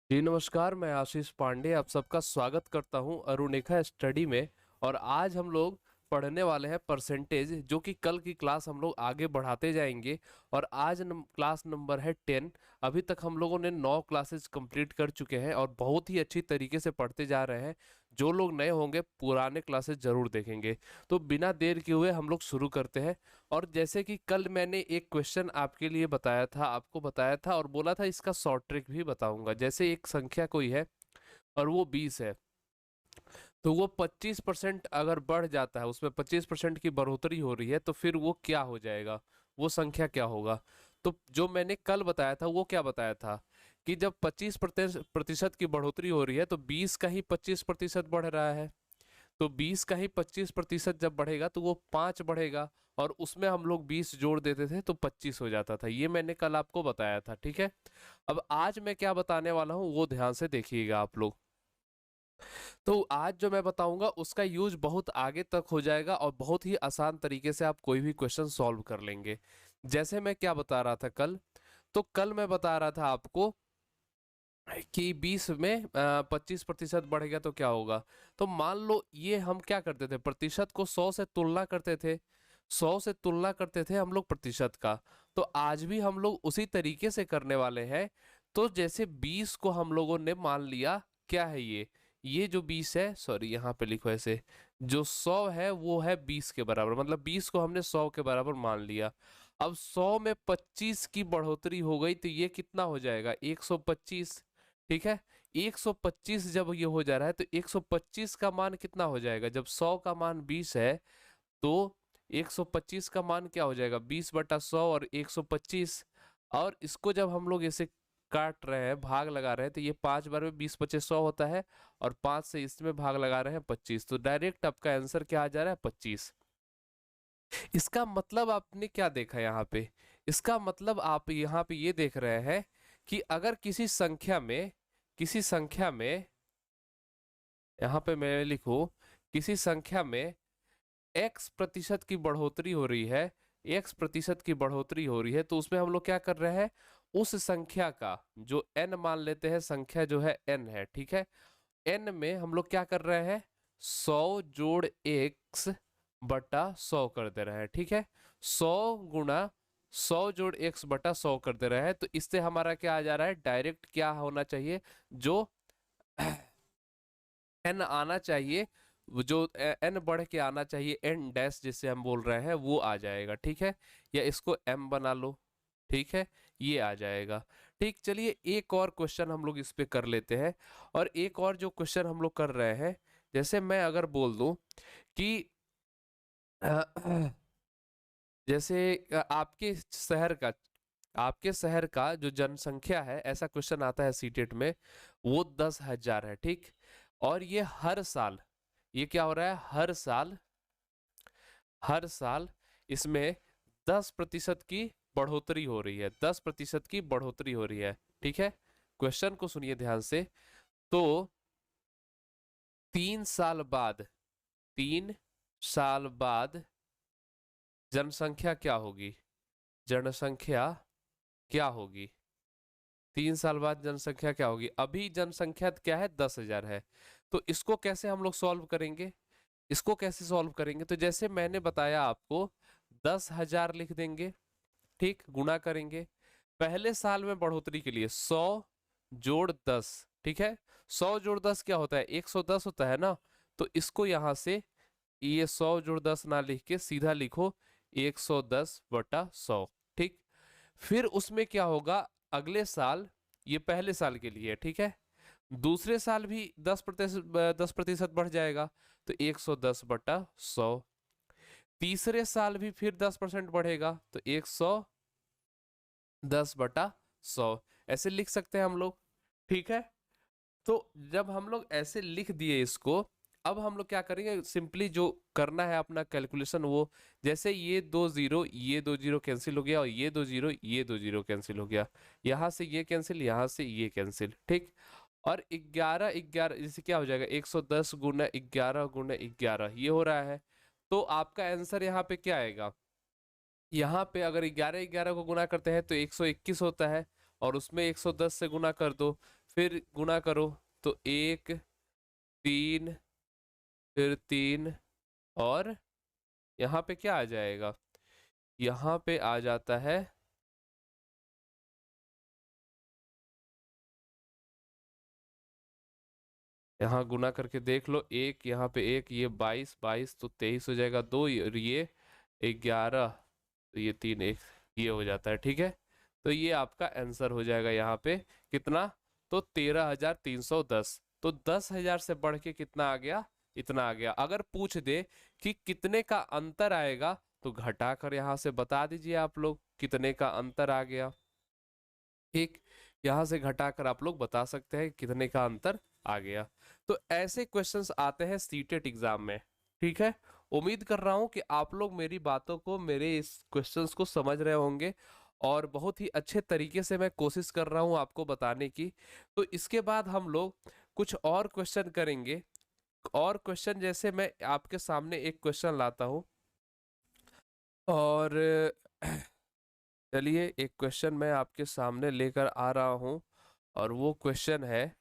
जी नमस्कार, मैं आशीष पांडे आप सबका स्वागत करता हूं अरुणिका स्टडी में। और आज हम लोग पढ़ने वाले हैं परसेंटेज, जो कि कल की क्लास हम लोग आगे बढ़ाते जाएंगे। और आज क्लास नंबर है 10। अभी तक हम लोगों ने 9 क्लासेस कंप्लीट कर चुके हैं और बहुत ही अच्छी तरीके से पढ़ते जा रहे हैं। जो लोग नए होंगे पुराने क्लासेस जरूर देखेंगे। तो बिना देर किए हुए हम लोग शुरू करते हैं। और जैसे कि कल मैंने एक क्वेश्चन आपके लिए बताया था, आपको बताया था और बोला था इसका शॉर्ट ट्रिक भी बताऊंगा। जैसे एक संख्या कोई है और वो 20 है, तो वो 25% अगर बढ़ जाता है, उसमें 25% की बढ़ोतरी हो रही है, तो फिर वो क्या हो जाएगा, वो संख्या क्या होगा। तो जो मैंने कल बताया था वो क्या बताया था कि जब 25% की बढ़ोतरी हो रही है तो 20 का ही 25% बढ़ रहा है। तो 20 का ही 25% जब बढ़ेगा तो वो 5 बढ़ेगा, और उसमें हम लोग 20 जोड़ देते थे तो 25 हो जाता था। ये मैंने कल आपको बताया था, ठीक है। अब आज मैं क्या बताने वाला हूँ वो ध्यान से देखिएगा आप लोग। तो आज जो मैं बताऊंगा उसका यूज बहुत आगे तक हो जाएगा और बहुत ही आसान तरीके से आप कोई भी क्वेश्चन सॉल्व कर लेंगे। जैसे मैं क्या बता रहा था कल, तो कल मैं बता रहा था आपको कि 20 में 25% बढ़ गया तो क्या होगा। तो मान लो ये हम क्या करते थे, प्रतिशत को 100 से तुलना करते थे। 100 से तुलना करते थे हम लोग प्रतिशत का। तो आज भी हम लोग उसी तरीके से करने वाले हैं। तो जैसे 20 को हम लोगों ने मान लिया, क्या है ये जो 20 है, सॉरी यहाँ पे लिखो ऐसे, जो 100 है वो है 20 के बराबर, मतलब 20 को हमने 100 के बराबर मान लिया। अब 100 में 25 की बढ़ोतरी हो गई तो ये कितना हो जाएगा, 125। ठीक है। 125 जब ये हो जा रहा है तो 125 का मान कितना हो जाएगा, जब 100 का मान 20 है तो 125 का मान क्या हो जाएगा, 20/100 और 125। और इसको जब हम लोग ऐसे काट रहे हैं, भाग लगा रहे हैं, तो ये 5 बार में 20 25 100 होता है। और 5 से इसमें भाग लगा रहे हैं 25, तो डायरेक्ट आपका आंसर क्या आ जा रहा है, 25। इसका मतलब आपने क्या देखा यहाँ पे, इसका मतलब आप यहाँ पे ये देख रहे हैं कि अगर किसी संख्या में यहाँ पे मैं लिखूं, किसी संख्या में x प्रतिशत की बढ़ोतरी हो रही है, x प्रतिशत की बढ़ोतरी हो रही है, तो उसमें हम लोग क्या कर रहे हैं, उस संख्या का जो n मान लेते हैं, संख्या जो है n है, ठीक है। n में हम लोग क्या कर रहे हैं, 100 जोड़ x बटा 100 कर दे रहे हैं, ठीक है। 100 जोड़ x बटा 100 कर दे रहे हैं, तो इससे हमारा क्या आ जा रहा है, डायरेक्ट क्या होना चाहिए, जो एन आना चाहिए, वो जो एन बढ़ के आना चाहिए, एन डैश जिसे हम बोल रहे हैं वो आ जाएगा, ठीक है। या इसको एम बना लो, ठीक है, ये आ जाएगा। ठीक, चलिए एक और क्वेश्चन हम लोग इस पे कर लेते हैं। और एक और जो क्वेश्चन हम लोग कर रहे हैं, जैसे मैं अगर बोल दूं कि जैसे आपके शहर का जो जनसंख्या है, ऐसा क्वेश्चन आता है सीटेट में, वो 10,000 है, ठीक। और ये हर साल, ये क्या हो रहा है, हर साल इसमें 10% की बढ़ोतरी हो रही है, 10% की बढ़ोतरी हो रही है, ठीक है। क्वेश्चन को सुनिए ध्यान से। तो 3 साल बाद, 3 साल बाद जनसंख्या क्या होगी, जनसंख्या क्या होगी, 3 साल बाद जनसंख्या क्या होगी। अभी जनसंख्या क्या है, 10,000 है। तो इसको कैसे हम लोग सॉल्व करेंगे, इसको कैसे सॉल्व करेंगे, तो जैसे मैंने बताया आपको, 10,000 लिख देंगे, ठीक, गुणा करेंगे। पहले साल में बढ़ोतरी के लिए 100 जोड़ 10, ठीक है। 100 जोड़ 10 क्या होता है, 110 होता है ना। तो इसको यहां से, ये 100 जोड़ 10 ना लिख के सीधा लिखो 110/100, ठीक। फिर उसमें क्या होगा, अगले साल, ये पहले साल के लिए, ठीक है। दूसरे साल भी 10% बढ़ जाएगा, तो 110/100। तीसरे साल भी फिर 10% बढ़ेगा, तो 110/100, ऐसे लिख सकते हैं हम लोग, ठीक है। तो जब हम लोग ऐसे लिख दिए इसको, अब हम लोग क्या करेंगे, सिंपली जो करना है अपना कैलकुलेशन, वो जैसे ये दो जीरो कैंसिल हो गया, और ये दो जीरो कैंसिल हो गया, यहां से ये कैंसिल, यहां से ये कैंसिल, ठीक। और 11 11 जैसे क्या हो जाएगा, 110 गुना 11 गुना 11 ये हो रहा है। तो आपका आंसर यहाँ पे क्या आएगा, यहाँ पे अगर 11 11 को गुना करते हैं तो 121 होता है, और उसमें 110 से गुना कर दो, फिर गुना करो तो 1, 3, फिर 3, और यहाँ पे क्या आ जाएगा, यहाँ पे आ जाता है, यहाँ गुना करके देख लो, एक यहाँ पे एक, ये 22, 22 तो 23 हो जाएगा, दो और ये 11, तो ये 3, 1, ये हो जाता है। ठीक है, तो ये आपका आंसर हो जाएगा यहाँ पे कितना, तो 13,310। तो 10,000 से बढ़ के कितना आ गया, इतना आ गया। अगर पूछ दे कि कितने का अंतर आएगा तो घटाकर यहाँ से बता दीजिए आप लोग कितने का अंतर आ गया। ठीक, यहाँ से घटाकर आप लोग बता सकते हैं कितने का अंतर आ गया। तो ऐसे क्वेश्चंस आते हैं सीटेट एग्जाम में। ठीक है, उम्मीद कर रहा हूं कि आप लोग मेरी बातों को, मेरे इस क्वेश्चंस को समझ रहे होंगे, और बहुत ही अच्छे तरीके से मैं कोशिश कर रहा हूं आपको बताने की। तो इसके बाद हम लोग कुछ और क्वेश्चन करेंगे। और क्वेश्चन जैसे मैं आपके सामने एक क्वेश्चन लाता हूं, और चलिए एक क्वेश्चन मैं आपके सामने लेकर आ रहा हूं, और वो क्वेश्चन है,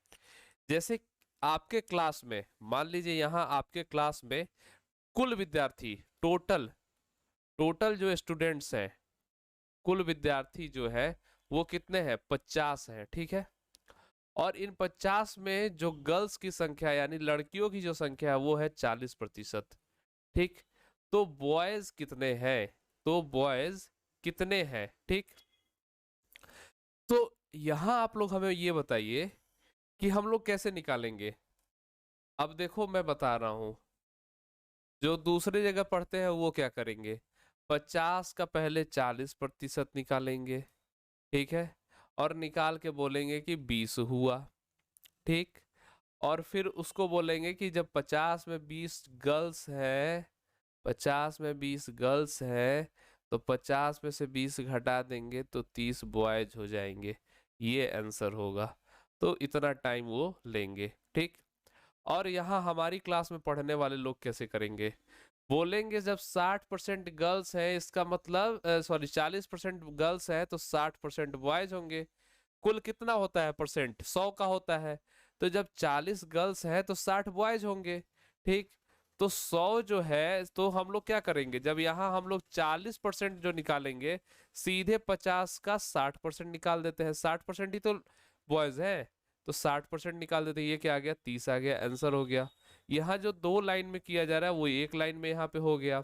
जैसे आपके क्लास में, मान लीजिए यहाँ आपके क्लास में कुल विद्यार्थी, टोटल टोटल जो स्टूडेंट्स हैं, कुल विद्यार्थी जो है वो कितने हैं, 50 हैं। ठीक है, और इन 50 में जो गर्ल्स की संख्या यानी लड़कियों की जो संख्या है वो है 40%। ठीक, तो बॉयज कितने हैं, तो बॉयज कितने हैं। ठीक, तो यहां आप लोग हमें ये बताइए कि हम लोग कैसे निकालेंगे। अब देखो मैं बता रहा हूं, जो दूसरी जगह पढ़ते हैं वो क्या करेंगे, 50 का पहले 40% निकालेंगे। ठीक है, और निकाल के बोलेंगे कि 20 हुआ। ठीक, और फिर उसको बोलेंगे कि जब 50 में 20 गर्ल्स है, 50 में 20 गर्ल्स है, तो 50 में से 20 घटा देंगे तो 30 बॉयज हो जाएंगे। ये आंसर होगा। तो इतना टाइम वो लेंगे। ठीक, और यहाँ हमारी क्लास में पढ़ने वाले लोग कैसे करेंगे, बोलेंगे जब 60% गर्ल्स हैं, इसका मतलब सॉरी 40% गर्ल्स हैं तो 60% बॉयज होंगे। कुल कितना होता है परसेंट, 100 का होता है, तो जब 40 गर्ल्स है तो 60 बॉयज होंगे। ठीक, तो 100 जो है, तो हम लोग क्या करेंगे, जब यहाँ हम लोग 40% जो निकालेंगे, सीधे 50 का 60% निकाल देते हैं, 60% ही तो बॉयज है, तो 60% निकाल देते हैं, ये क्या आ गया, 30 आ गया, आंसर हो गया। यहाँ जो दो लाइन में किया जा रहा है वो एक लाइन में यहाँ पे हो गया।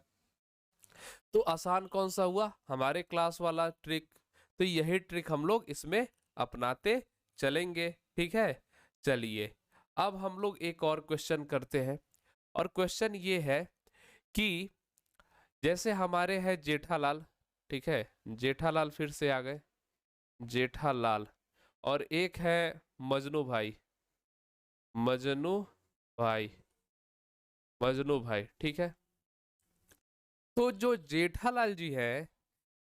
तो आसान कौन सा हुआ, हमारे क्लास वाला ट्रिक। तो यही ट्रिक हम लोग इसमें अपनाते चलेंगे। ठीक है, चलिए अब हम लोग एक और क्वेश्चन करते हैं, और क्वेश्चन ये है कि जैसे हमारे हैं जेठालाल। ठीक है, जेठालाल फिर से आ गए, जेठालाल, और एक है मजनू भाई, मजनू भाई, मजनू भाई। ठीक है, तो जो जेठालाल जी है,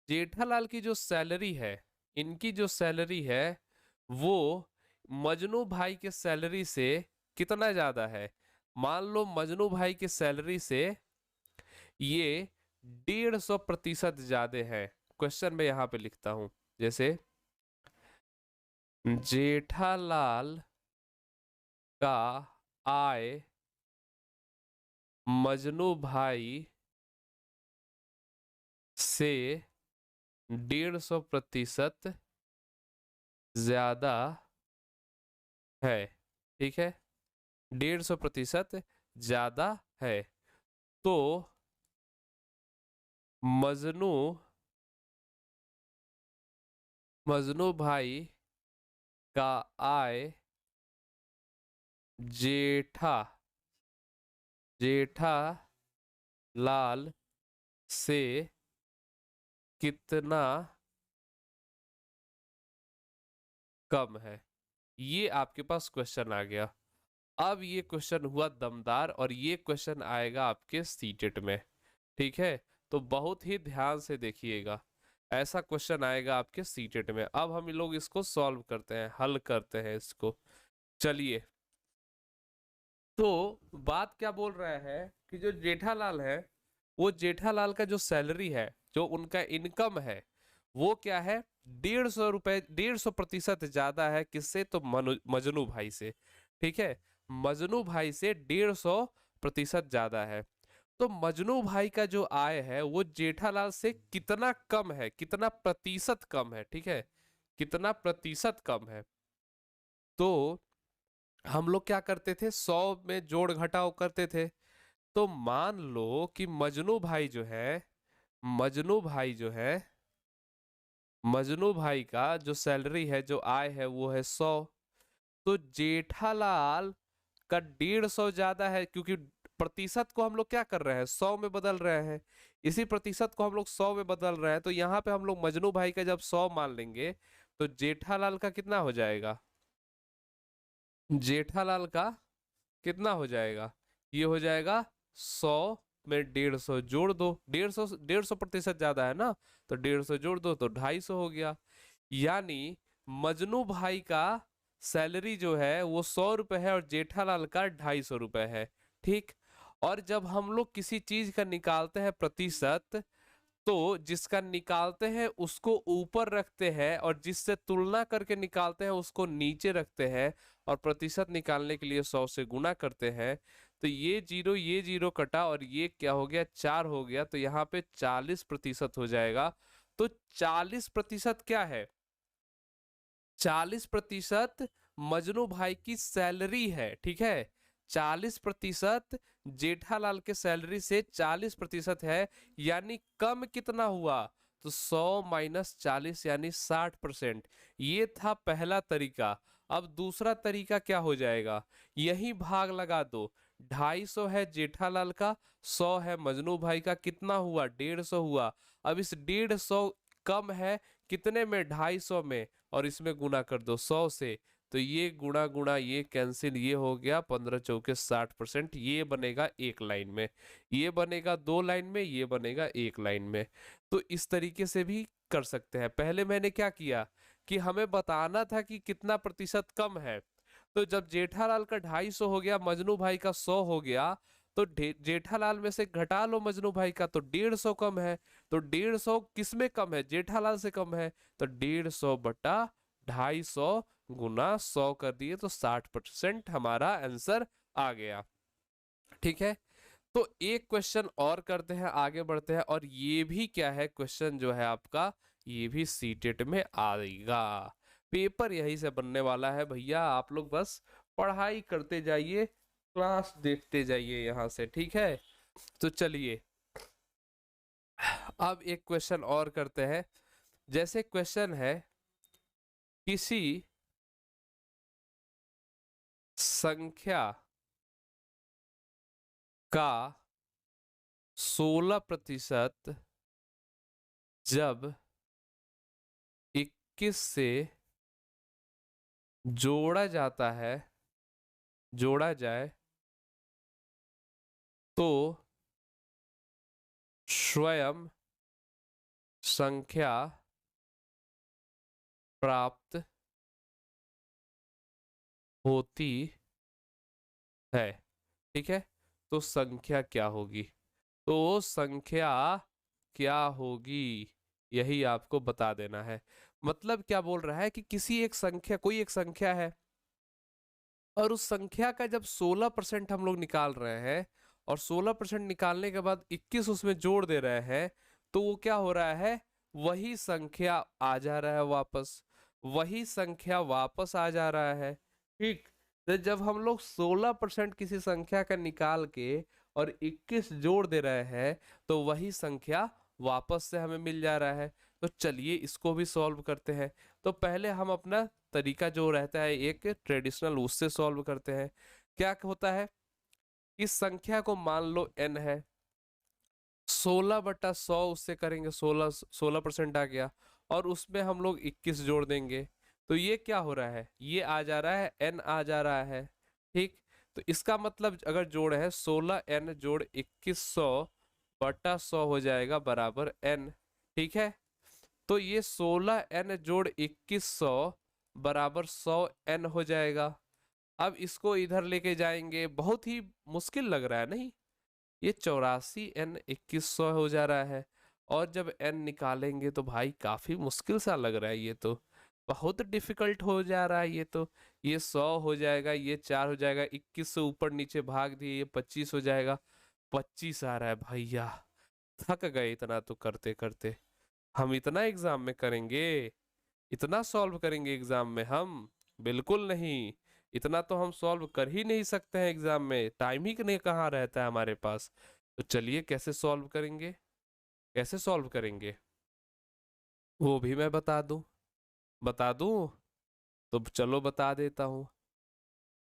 जेठालाल की जो सैलरी है, इनकी जो सैलरी है वो मजनू भाई के सैलरी से कितना ज्यादा है। मान लो मजनू भाई की सैलरी से ये 150% ज्यादा है। क्वेश्चन में यहां पे लिखता हूं, जैसे जेठालाल का आय मजनू भाई से 150% ज्यादा है। ठीक है, 150% ज्यादा है, तो मजनू मजनू भाई का आय जेठा जेठा लाल से कितना कम है। ये आपके पास क्वेश्चन आ गया। अब ये क्वेश्चन हुआ दमदार, और ये क्वेश्चन आएगा आपके सीटेट में। ठीक है, तो बहुत ही ध्यान से देखिएगा, ऐसा क्वेश्चन आएगा आपके सीटेट में। अब हम लोग इसको सॉल्व करते हैं, हल करते हैं इसको। चलिए, तो बात क्या बोल रहा है कि जो जेठालाल है, वो जेठालाल का जो सैलरी है, जो उनका इनकम है, वो क्या है, 150 रुपए, 150% ज्यादा है किससे, तो मजनू भाई से। ठीक है, मजनू भाई से 150% ज्यादा है। तो मजनू भाई का जो आय है वो जेठालाल से कितना कम है, कितना प्रतिशत कम है, ठीक है, कितना प्रतिशत कम है। तो हम लोग क्या करते थे, 100 में जोड़ घटाव करते थे। तो मान लो कि मजनू भाई जो है, मजनू भाई जो है, मजनू भाई का जो सैलरी है, जो आय है वो है 100। तो जेठालाल का 150 ज्यादा है, क्योंकि प्रतिशत को हम लोग क्या कर रहे हैं, 100 में बदल रहे हैं। इसी प्रतिशत को हम लोग 100 में बदल रहे हैं, तो यहाँ पे हम लोग मजनू भाई का जब 100 मान लेंगे, तो जेठालाल का कितना हो जाएगा, जेठालाल का कितना हो जाएगा, ये हो जाएगा 100 में 150 जोड़ दो, 150 प्रतिशत ज्यादा है ना, तो 150 जोड़ दो तो 250 हो गया। यानी मजनू भाई का सैलरी जो है वो 100 रुपए है और जेठालाल का 250 रुपए है। ठीक। और जब हम लोग किसी चीज का निकालते हैं प्रतिशत, तो जिसका निकालते हैं उसको ऊपर रखते हैं और जिससे तुलना करके निकालते हैं उसको नीचे रखते हैं, और प्रतिशत निकालने के लिए 100 से गुना करते हैं। तो ये जीरो कटा और ये क्या हो गया, 4 हो गया, तो यहाँ पे 40% हो जाएगा। तो 40% क्या है, 40% मजनू भाई की सैलरी है। ठीक है, 40% जेठालाल के सैलरी से 40% है, यानी कम कितना हुआ, तो 100 माइनस 40 यानी 60%। ये था पहला तरीका। अब दूसरा तरीका क्या हो जाएगा, यही भाग लगा दो, 250 है जेठालाल का, 100 है मजनू भाई का, कितना हुआ, 150 हुआ। अब इस 150 कम है कितने में, 250 में, और इसमें गुना कर दो 100 से, तो ये गुणा गुणा ये कैंसिल, ये हो गया 15 चौके 60%। ये बनेगा एक लाइन में, ये बनेगा 2 लाइन में, ये बनेगा एक लाइन में। तो इस तरीके से भी कर सकते हैं। पहले मैंने क्या किया कि हमें बताना था कि कितना प्रतिशत कम है। तो जब जेठालाल का 250 हो गया, मजनू भाई का 100 हो गया, तो जेठालाल में से घटा लो मजनू भाई का, तो 150 कम है। तो 150 किस में कम है, जेठालाल से कम है, तो 150 बटा 250 गुना 100 कर दिए, तो 60% हमारा आंसर आ गया। ठीक है, तो एक क्वेश्चन और करते हैं, आगे बढ़ते हैं, और ये भी क्या है, क्वेश्चन जो है आपका, ये भी सीटेट में आएगा। पेपर यही से बनने वाला है भैया, आप लोग बस पढ़ाई करते जाइए, क्लास देखते जाइए यहाँ से। ठीक है, तो चलिए अब एक क्वेश्चन और करते हैं। जैसे क्वेश्चन है, किसी संख्या का 16% जब 21 से जोड़ा जाता है, जोड़ा जाए, तो स्वयं संख्या प्राप्त होती है। ठीक है, तो संख्या क्या होगी, तो संख्या क्या होगी, यही आपको बता देना है। मतलब क्या बोल रहा है कि किसी एक संख्या, कोई एक संख्या है, और उस संख्या का जब 16% हम लोग निकाल रहे हैं, और 16% निकालने के बाद 21 उसमें जोड़ दे रहे हैं, तो वो क्या हो रहा है, वही संख्या आ जा रहा है वापस, वही संख्या वापस आ जा रहा है। ठीक। तो जब हम लोग 16% किसी संख्या का निकाल के और 21 जोड़ दे रहे हैं, तो वही संख्या वापस से हमें मिल जा रहा है। तो चलिए इसको भी सॉल्व करते हैं। तो पहले हम अपना तरीका जो रहता है एक ट्रेडिशनल, उससे सॉल्व करते हैं। क्या होता है, इस संख्या को मान लो n है, 16/100 उससे करेंगे, 16% आ गया, और उसमें हम लोग 21 जोड़ देंगे, तो ये क्या हो रहा है, ये आ जा रहा है, n आ जा रहा है। ठीक। तो इसका मतलब अगर जोड़ है 16n जोड़ 2100/100 हो जाएगा बराबर n। ठीक है, तो ये 16n जोड़ 2100 बराबर 100n हो जाएगा। अब इसको इधर लेके जाएंगे, बहुत ही मुश्किल लग रहा है नहीं, ये 84n 2100 हो जा रहा है। और जब n निकालेंगे तो भाई काफी मुश्किल सा लग रहा है, ये तो बहुत डिफिकल्ट हो जा रहा है ये तो। ये 100 हो जाएगा, ये 4 हो जाएगा, 21 से ऊपर नीचे भाग दिए ये 25 हो जाएगा। 25 आ रहा है भैया। थक गए इतना तो करते करते। हम इतना एग्जाम में करेंगे? इतना सॉल्व करेंगे एग्जाम में हम? बिल्कुल नहीं। इतना तो हम सॉल्व कर ही नहीं सकते हैं एग्जाम में, टाइम ही नहीं कहाँ रहता है हमारे पास। तो चलिए कैसे सॉल्व करेंगे, कैसे सॉल्व करेंगे वो भी मैं बता दूं। बता दूं? तो चलो बता देता हूं।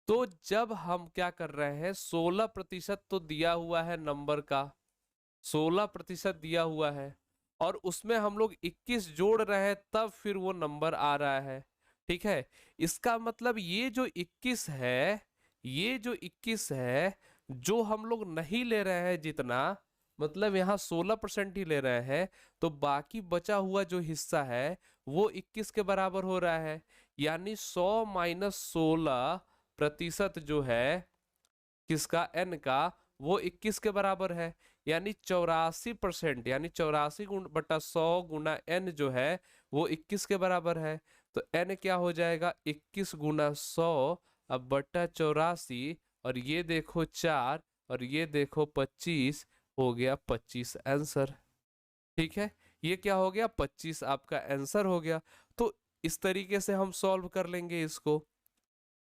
तो जब हम क्या कर रहे हैं, 16% तो दिया हुआ है नंबर का, 16% दिया हुआ है, और उसमें हम लोग 21 जोड़ रहे हैं तब फिर वो नंबर आ रहा है। ठीक है। इसका मतलब ये जो 21 है, ये जो 21 है, जो हम लोग नहीं ले रहे हैं जितना, मतलब यहाँ 16% ही ले रहे हैं, तो बाकी बचा हुआ जो हिस्सा है वो 21 के बराबर हो रहा है। यानी 100 माइनस 16% जो है किसका, एन का, वो 21 के बराबर है। यानी 84%, यानी 84 गुण बटा 100 गुना एन जो है वो 21 के बराबर है। तो एन क्या हो जाएगा, 21 गुना 100 अब बटा 84, और ये देखो 4 और ये देखो 25, हो गया 25 आंसर। ठीक है। ये क्या हो गया, 25 आपका आंसर हो गया। तो इस तरीके से हम सॉल्व कर लेंगे इसको।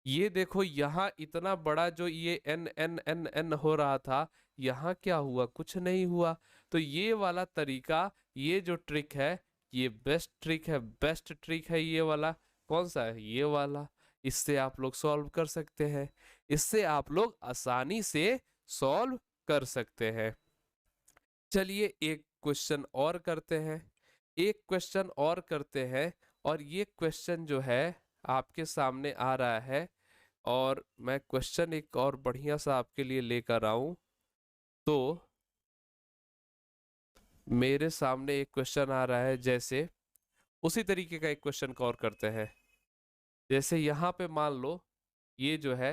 ये देखो यहाँ इतना बड़ा जो ये एन एन एन एन हो रहा था, यहाँ क्या हुआ, कुछ नहीं हुआ। तो ये वाला तरीका, ये जो ट्रिक है, ये बेस्ट ट्रिक है, बेस्ट ट्रिक है ये वाला। कौन सा है, ये वाला। इससे आप लोग सॉल्व कर सकते हैं, इससे आप लोग आसानी से सॉल्व कर सकते हैं। चलिए एक क्वेश्चन और करते हैं, एक क्वेश्चन और करते हैं। और ये क्वेश्चन जो है आपके सामने आ रहा है, और मैं क्वेश्चन एक और बढ़िया सा आपके लिए लेकर आऊं। तो मेरे सामने एक क्वेश्चन आ रहा है, जैसे उसी तरीके का एक क्वेश्चन और करते हैं। जैसे यहाँ पे मान लो ये जो है,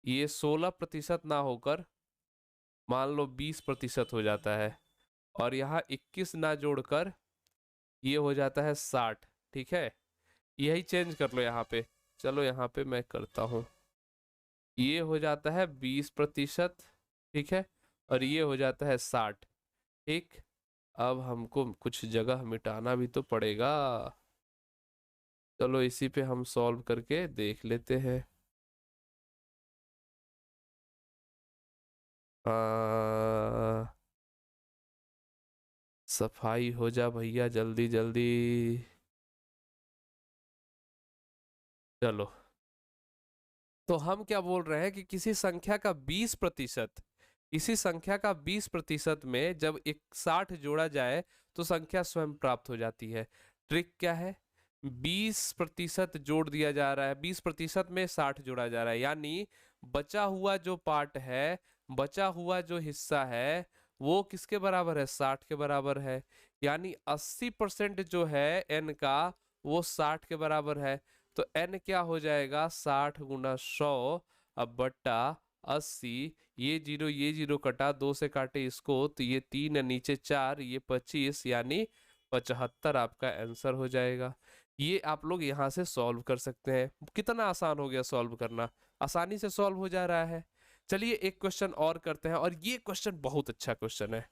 ये 16% ना होकर मान लो 20% हो जाता है, और यहाँ 21 ना जोड़कर ये हो जाता है 60। ठीक है। यही चेंज कर लो यहाँ पे। चलो यहाँ पे मैं करता हूँ, ये हो जाता है 20%। ठीक है। और ये हो जाता है 60। ठीक। अब हमको कुछ जगह मिटाना भी तो पड़ेगा। चलो इसी पे हम सॉल्व करके देख लेते हैं। आ, सफाई हो जा भैया, जल्दी जल्दी। चलो। तो हम क्या बोल रहे हैं कि किसी संख्या का 20%, इसी संख्या का 20% में जब एक 60 जोड़ा जाए तो संख्या स्वयं प्राप्त हो जाती है। ट्रिक क्या है, 20% जोड़ दिया जा रहा है, 20% में 60 जोड़ा जा रहा है, यानी बचा हुआ जो पार्ट है, बचा हुआ जो हिस्सा है, वो किसके बराबर है, 60 के बराबर है। यानी 80% जो है एन का, वो 60 के बराबर है। तो n क्या हो जाएगा, 60 गुना 100 अब बट्टा 80। ये जीरो कटा, 2 से काटे इसको तो ये 3 नीचे 4, ये 25, यानी 75 आपका आंसर हो जाएगा। ये आप लोग यहाँ से सॉल्व कर सकते हैं। कितना आसान हो गया सॉल्व करना, आसानी से सॉल्व हो जा रहा है। चलिए एक क्वेश्चन और करते हैं, और ये क्वेश्चन बहुत अच्छा क्वेश्चन है।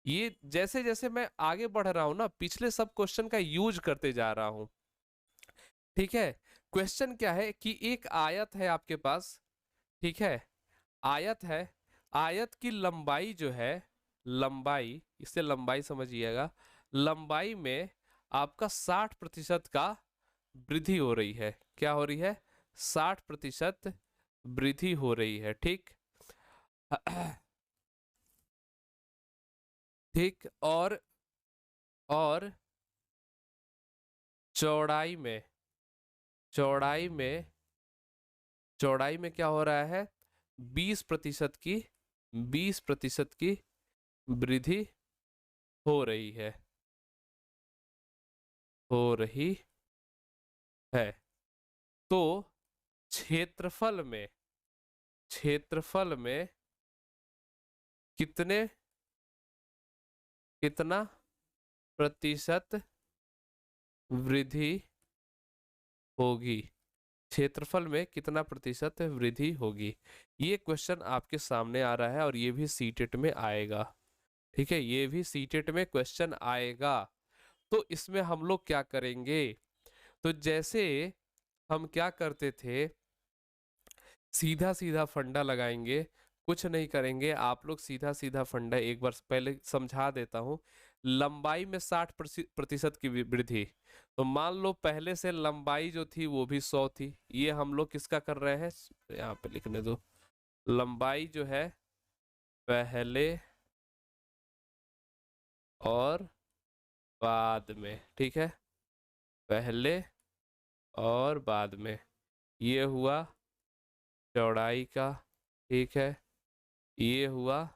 ये जैसे जैसे मैं आगे बढ़ रहा हूं ना, पिछले सब क्वेश्चन का यूज करते जा रहा हूं। ठीक है। क्वेश्चन क्या है कि एक आयत है आपके पास। ठीक है। आयत है, आयत की लंबाई जो है, लंबाई, इससे लंबाई समझिएगा, लंबाई में आपका 60% का वृद्धि हो रही है। क्या हो रही है, 60% वृद्धि हो रही है। ठीक। ठीक। और चौड़ाई में, चौड़ाई में, चौड़ाई में क्या हो रहा है, 20% की, 20% की वृद्धि हो रही है, हो रही है। तो क्षेत्रफल में, क्षेत्रफल में कितने, कितना प्रतिशत वृद्धि होगी, क्षेत्रफल में कितना प्रतिशत वृद्धि होगी। ये क्वेश्चन आपके सामने आ रहा है और ये भी सीटेट में आएगा। ठीक है, ये भी सीटेट में क्वेश्चन आएगा। तो इसमें हम लोग क्या करेंगे, तो जैसे हम क्या करते थे, सीधा सीधा फंडा लगाएंगे, कुछ नहीं करेंगे आप लोग। सीधा सीधा फंडा एक बार पहले समझा देता हूं। लंबाई में 60% की वृद्धि, तो मान लो पहले से लंबाई जो थी वो भी 100 थी। ये हम लोग किसका कर रहे हैं, यहाँ पे लिखने दो। लंबाई जो है पहले और बाद में, ठीक है, पहले और बाद में। ये हुआ चौड़ाई का, ठीक है, ये हुआ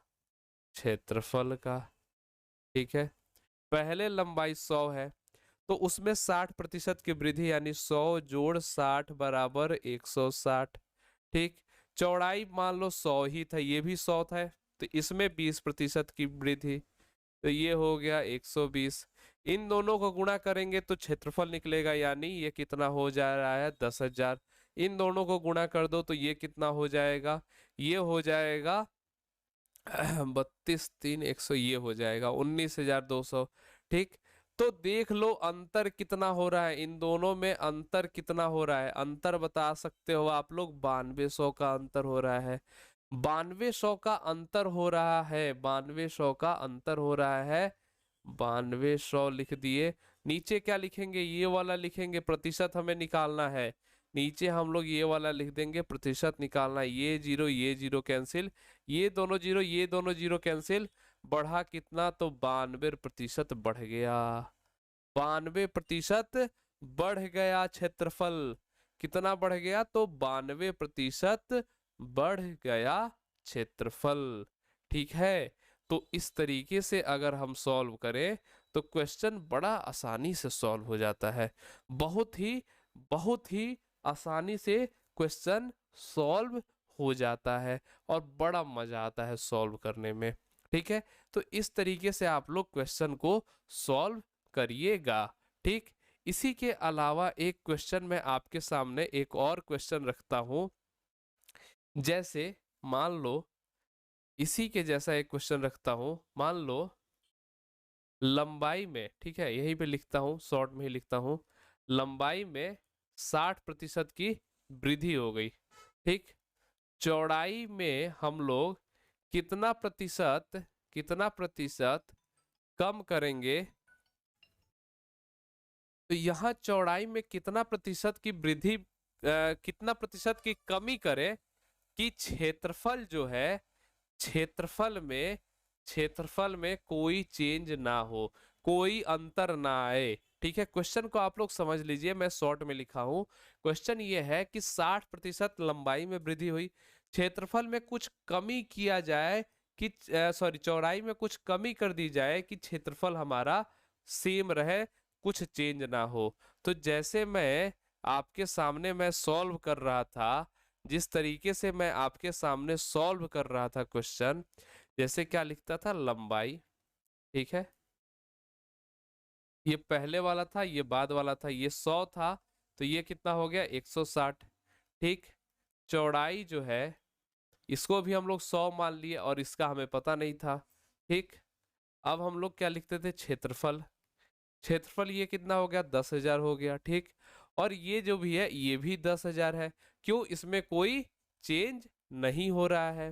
क्षेत्रफल का, ठीक है। पहले लंबाई 100 है, तो उसमें 60% की वृद्धि, यानी 100 जोड़ 60 बराबर 160। ठीक, चौड़ाई मान लो 100 ही था, ये भी 100 था, तो इसमें 20% की वृद्धि, तो ये हो गया 120। इन दोनों को गुणा करेंगे तो क्षेत्रफल निकलेगा, यानी ये कितना हो जा रहा है 10,000। इन दोनों को गुणा कर दो तो ये कितना हो जाएगा, ये हो जाएगा 32 3 100, ये हो जाएगा 19,200। ठीक, तो देख लो अंतर कितना हो रहा है, इन दोनों में अंतर कितना हो रहा है, अंतर बता सकते हो आप लोग, 9200 का अंतर हो रहा है। 9200 का अंतर हो रहा है, 9200 का अंतर हो रहा है। 9200 लिख दिए। नीचे क्या लिखेंगे, ये वाला लिखेंगे, प्रतिशत हमें निकालना है। नीचे हम लोग ये वाला लिख देंगे, प्रतिशत निकालना है। ये जीरो कैंसिल, ये दोनों जीरो, ये दोनों जीरो कैंसिल। बढ़ा कितना, तो 92% बढ़ गया। 92% बढ़ गया क्षेत्रफल। कितना बढ़ गया, तो 92% बढ़ गया क्षेत्रफल। ठीक है, तो इस तरीके से अगर हम सॉल्व करें तो क्वेश्चन बड़ा आसानी से सॉल्व हो जाता है। बहुत ही आसानी से क्वेश्चन सॉल्व हो जाता है और बड़ा मजा आता है सॉल्व करने में। ठीक है, तो इस तरीके से आप लोग क्वेश्चन को सॉल्व करिएगा। ठीक, इसी के अलावा एक क्वेश्चन मैं आपके सामने एक और क्वेश्चन रखता हूं। जैसे मान लो, इसी के जैसा एक क्वेश्चन रखता हूं, मान लो लंबाई में, ठीक है, यहीं पे लिखता हूं, शॉर्ट में ही लिखता हूं, लंबाई में 60% की वृद्धि हो गई। ठीक, चौड़ाई में हम लोग कितना प्रतिशत कम करेंगे, तो यहाँ चौड़ाई में कितना प्रतिशत की वृद्धि, कितना प्रतिशत की कमी करें कि क्षेत्रफल जो है, क्षेत्रफल में कोई चेंज ना हो, कोई अंतर ना आए। ठीक है, क्वेश्चन को आप लोग समझ लीजिए, मैं शॉर्ट में लिखा हूं। क्वेश्चन ये है कि 60% लंबाई में वृद्धि हुई, क्षेत्रफल में कुछ कमी किया जाए कि चौड़ाई में कुछ कमी कर दी जाए कि क्षेत्रफल हमारा सेम रहे, कुछ चेंज ना हो। तो जैसे मैं आपके सामने मैं सॉल्व कर रहा था, जिस तरीके से मैं आपके सामने सॉल्व कर रहा था क्वेश्चन, जैसे क्या लिखता था, लंबाई, ठीक है, ये पहले वाला था, ये बाद वाला था, ये 100 था, तो ये कितना हो गया 160। ठीक, चौड़ाई जो है इसको भी हम लोग 100 मान लिए और इसका हमें पता नहीं था। ठीक, अब हम लोग क्या लिखते थे, क्षेत्रफल, क्षेत्रफल ये कितना हो गया 10,000 हो गया। ठीक, और ये जो भी है ये भी 10,000 है। क्यों, इसमें कोई चेंज नहीं हो रहा है।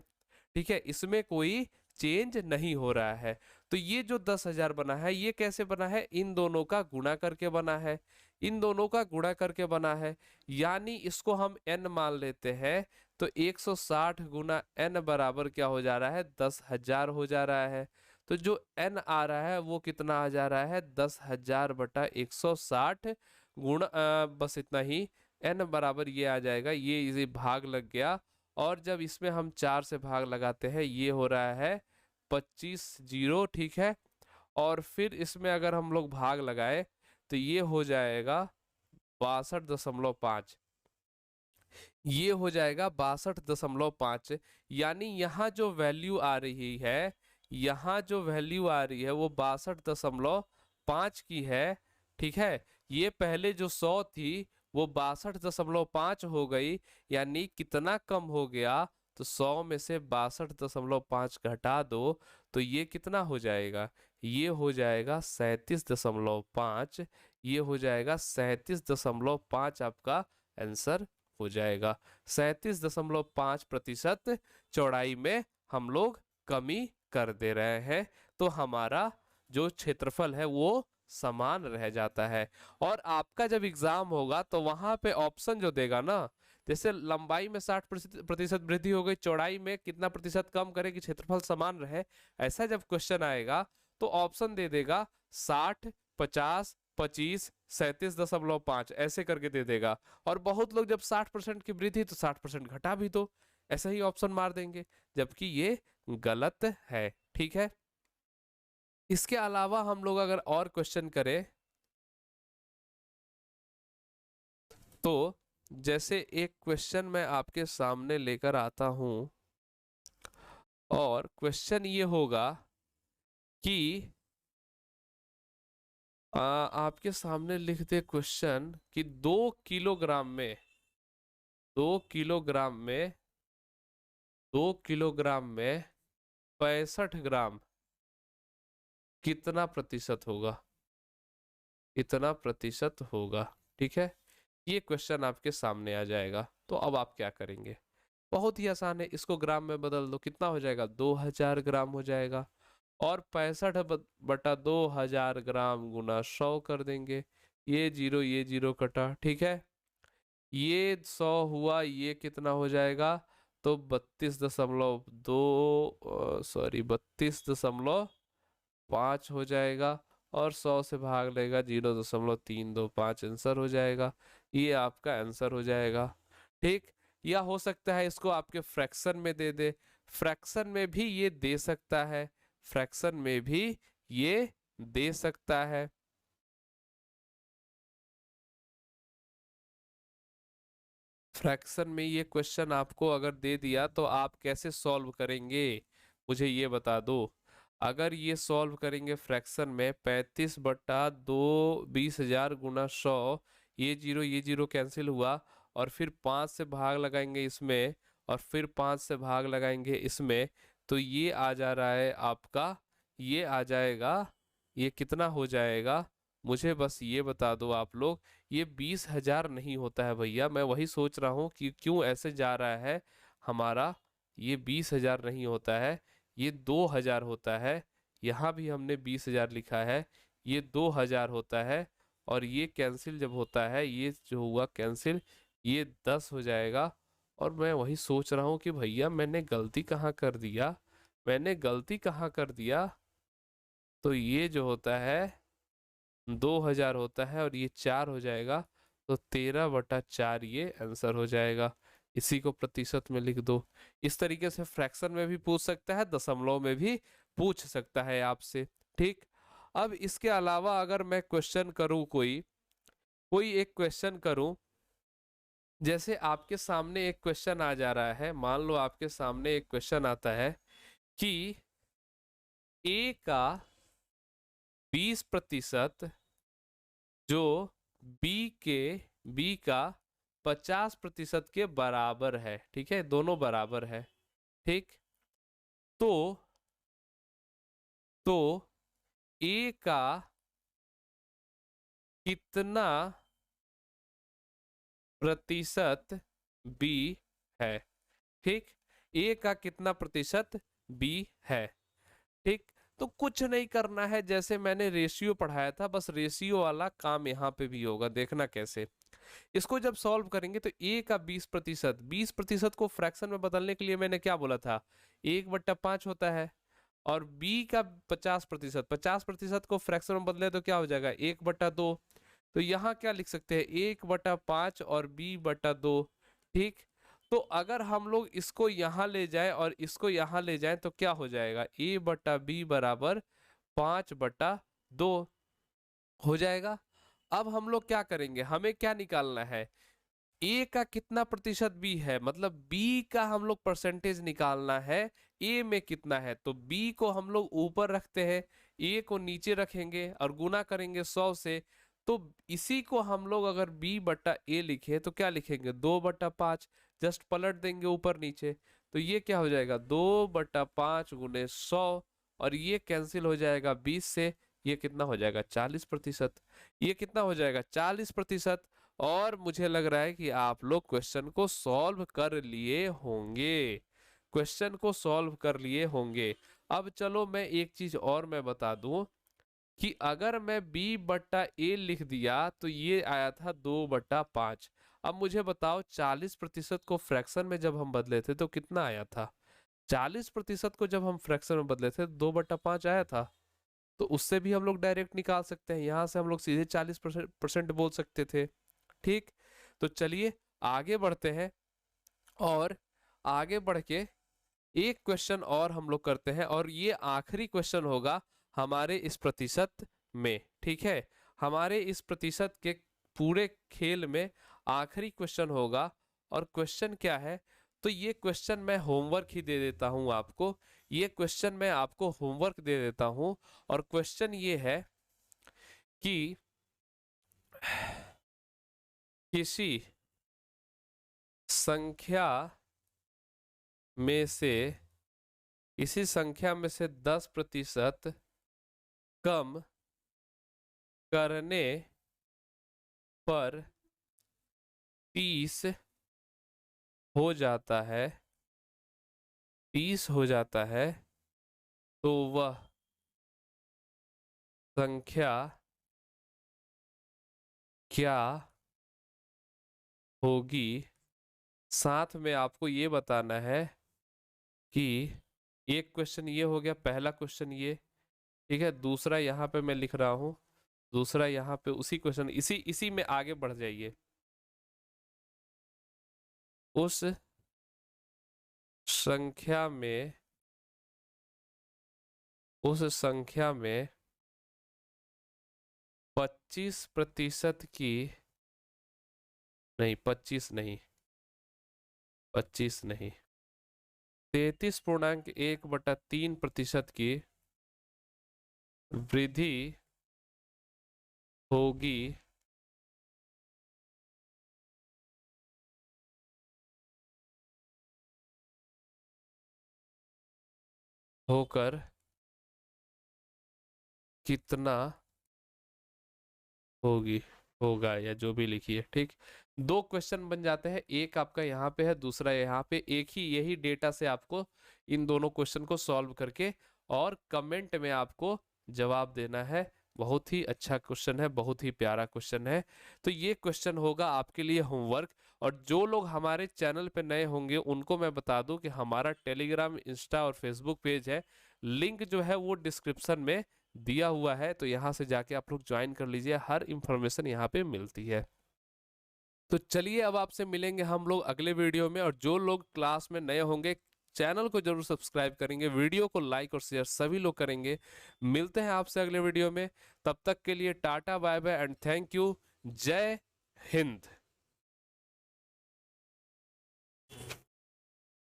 ठीक है, इसमें कोई चेंज नहीं हो रहा है। तो ये जो 10,000 बना है, ये कैसे बना है, इन दोनों का गुणा करके बना है, इन दोनों का गुणा करके बना है, यानी इसको हम n मान लेते हैं। तो 160 गुना n बराबर क्या हो जा रहा है, 10,000 हो जा रहा है। तो जो n आ रहा है वो कितना आ जा रहा है, 10,000 बटा 160 गुणा, बस इतना ही, n बराबर ये आ जाएगा, ये इसे भाग लग गया, और जब इसमें हम 4 से भाग लगाते हैं ये हो रहा है 25 जीरो। ठीक है, और फिर इसमें अगर हम लोग भाग लगाए तो ये हो जाएगा 62.5, ये हो जाएगा 62.5। यानी यहाँ जो वैल्यू आ रही है, यहाँ जो वैल्यू आ रही है वो 62 5 की है, ठीक है। ये पहले जो 100 थी वो 62.5 हो गई, यानी कितना कम हो गया, तो 100 में से 62.5 घटा दो तो ये कितना हो जाएगा, ये हो जाएगा 37.5। ये हो जाएगा 37.5, आपका आंसर हो जाएगा। 37.5% चौड़ाई में हम लोग कमी कर दे रहे हैं, तो हमारा जो क्षेत्रफल है वो समान रह जाता है। और आपका जब एग्जाम होगा तो वहां पे ऑप्शन जो देगा ना, जैसे लंबाई में 60% वृद्धि हो गई, चौड़ाई में कितना प्रतिशत कम करे कि क्षेत्रफल समान रहे, ऐसा जब क्वेश्चन आएगा तो ऑप्शन दे देगा 60, 50, 25, 37.5 ऐसे करके दे देगा। और बहुत लोग जब 60% की वृद्धि तो 60% घटा भी दो, ऐसा ही ऑप्शन मार देंगे, जबकि ये गलत है, ठीक है। इसके अलावा हम लोग अगर और क्वेश्चन करें तो जैसे एक क्वेश्चन मैं आपके सामने लेकर आता हूं, और क्वेश्चन ये होगा कि आपके सामने लिख दे क्वेश्चन कि 2 किलोग्राम में 65 ग्राम कितना प्रतिशत होगा, इतना प्रतिशत होगा, ठीक है। ये क्वेश्चन आपके सामने आ जाएगा, तो अब आप क्या करेंगे, बहुत ही आसान है, इसको ग्राम में बदल दो, कितना हो जाएगा, 2000 ग्राम हो जाएगा। और 65/2000 ग्राम गुना 100 कर देंगे, ये जीरो कटा, ठीक है। ये 100 हुआ, ये कितना हो जाएगा, तो 32.5 हो जाएगा। और 100 से भाग लेगा 0.325, आंसर हो जाएगा। ये आपका आंसर हो जाएगा, ठीक। या हो सकता है इसको आपके फ्रैक्शन में दे दे, फ्रैक्शन में भी ये दे सकता है, फ्रैक्शन में भी ये दे सकता है। फ्रैक्शन में ये क्वेश्चन आपको अगर दे दिया तो आप कैसे सॉल्व करेंगे, मुझे ये बता दो। अगर ये सॉल्व करेंगे फ्रैक्शन में, 35/2 20,000 गुना 100, ये जीरो कैंसिल हुआ, और फिर 5 से भाग लगाएंगे इसमें, और फिर 5 से भाग लगाएंगे इसमें, तो ये आ जा रहा है आपका, ये आ जाएगा, ये कितना हो जाएगा, मुझे बस ये बता दो आप लोग। ये 20,000 नहीं होता है भैया, मैं वही सोच रहा हूँ कि क्यों ऐसे जा रहा है हमारा। ये 20,000 नहीं होता है, ये 2,000 होता है। यहाँ भी हमने 20,000 लिखा है, ये 2,000 होता है। और ये कैंसिल जब होता है, ये जो हुआ कैंसिल, ये 10 हो जाएगा। और मैं वही सोच रहा हूँ कि भैया मैंने गलती कहाँ कर दिया, मैंने गलती कहाँ कर दिया। तो ये जो होता है 2,000 होता है, और ये 4 हो जाएगा, तो 13/4 ये आंसर हो जाएगा। इसी को प्रतिशत में लिख दो। इस तरीके से फ्रैक्शन में भी पूछ सकता है, दशमलव में भी पूछ सकता है आपसे, ठीक। अब इसके अलावा अगर मैं क्वेश्चन करूं, कोई कोई एक क्वेश्चन करूं, जैसे आपके सामने एक क्वेश्चन आ जा रहा है, मान लो आपके सामने एक क्वेश्चन आता है कि ए का 20% जो बी का 50% के बराबर है, ठीक है, दोनों बराबर है, ठीक। तो तो ए का कितना प्रतिशत बी है, ठीक। ए का कितना प्रतिशत बी है, ठीक। तो कुछ नहीं करना है, जैसे मैंने रेशियो पढ़ाया था, बस रेशियो वाला काम यहाँ पे भी होगा, देखना कैसे। इसको जब सॉल्व करेंगे तो ए का 20% को फ्रैक्शन में बदलने के लिए मैंने क्या बोला था, 1/5 होता है। और बी का 50% को फ्रैक्शन में बदले तो क्या हो जाएगा, 1/2। तो यहाँ क्या लिख सकते हैं, 1/5 और b/2, ठीक। तो अगर हम लोग इसको यहाँ ले जाएं और इसको यहाँ ले जाएं तो क्या हो जाएगा, a/b बराबर 5/2 हो जाएगा। अब हम लोग क्या करेंगे, हमें क्या निकालना है, ए का कितना प्रतिशत बी है, मतलब बी का हम लोग परसेंटेज निकालना है, ए में कितना है, तो बी को हम लोग ऊपर रखते हैं, ए को नीचे रखेंगे और गुना करेंगे 100 से, तो इसी को हम लोग अगर b बट्टा ए लिखे तो क्या लिखेंगे 2/5, जस्ट पलट देंगे ऊपर नीचे, तो ये क्या हो जाएगा 2/5 गुने 100, और ये कैंसिल हो जाएगा 20 से, ये कितना हो जाएगा 40%, ये कितना हो जाएगा 40%। और मुझे लग रहा है कि आप लोग क्वेश्चन को सॉल्व कर लिए होंगे, क्वेश्चन को सॉल्व कर लिए होंगे। अब चलो मैं एक चीज और मैं बता दूं कि अगर मैं b बट्टा ए लिख दिया तो ये आया था 2/5। अब मुझे बताओ 40% को फ्रैक्शन में जब हम बदले थे तो कितना आया था, 40% को जब हम फ्रैक्शन में बदले थे 2/5 आया था। तो उससे भी हम लोग डायरेक्ट निकाल सकते हैं, यहां से हम लोग सीधे 40% बोल सकते थे। ठीक, तो चलिए आगे बढ़ते हैं, और आगे बढ़ के एक क्वेश्चन और हम लोग करते हैं, और ये आखिरी क्वेश्चन होगा हमारे इस प्रतिशत में। ठीक है, हमारे इस प्रतिशत के पूरे खेल में आखिरी क्वेश्चन होगा। और क्वेश्चन क्या है, तो ये क्वेश्चन मैं होमवर्क ही दे देता हूं आपको, ये क्वेश्चन मैं आपको होमवर्क दे देता हूं। और क्वेश्चन ये है कि किसी संख्या में से, इसी संख्या में से 10% कम करने पर 30 हो जाता है, 30 हो जाता है, तो वह संख्या क्या होगी। साथ में आपको ये बताना है कि एक क्वेश्चन ये हो गया, पहला क्वेश्चन ये, ठीक है, दूसरा यहाँ पे मैं लिख रहा हूं, दूसरा यहाँ पे उसी क्वेश्चन, इसी इसी में आगे बढ़ जाइए। उस संख्या में, उस संख्या में 25% की, नहीं 25 नहीं, 25 नहीं, 33.1/3% की वृद्धि होगी होकर कितना होगी, होगा, या जो भी लिखिए। ठीक, दो क्वेश्चन बन जाते हैं, एक आपका यहाँ पे है, दूसरा यहाँ पे। एक ही यही डेटा से आपको इन दोनों क्वेश्चन को सॉल्व करके और कमेंट में आपको जवाब देना है। बहुत ही अच्छा क्वेश्चन है, बहुत ही प्यारा क्वेश्चन है। तो ये क्वेश्चन होगा आपके लिए होमवर्क। और जो लोग हमारे चैनल पे नए होंगे उनको मैं बता दूं कि हमारा टेलीग्राम, इंस्टा और फेसबुक पेज है, लिंक जो है वो डिस्क्रिप्शन में दिया हुआ है, तो यहाँ से जाके आप लोग ज्वाइन कर लीजिए, हर इंफॉर्मेशन यहाँ पे मिलती है। तो चलिए अब आपसे मिलेंगे हम लोग अगले वीडियो में। और जो लोग क्लास में नए होंगे चैनल को जरूर सब्सक्राइब करेंगे, वीडियो को लाइक और शेयर सभी लोग करेंगे। मिलते हैं आपसे अगले वीडियो में, तब तक के लिए tata bye bye and thank you. जय हिंद।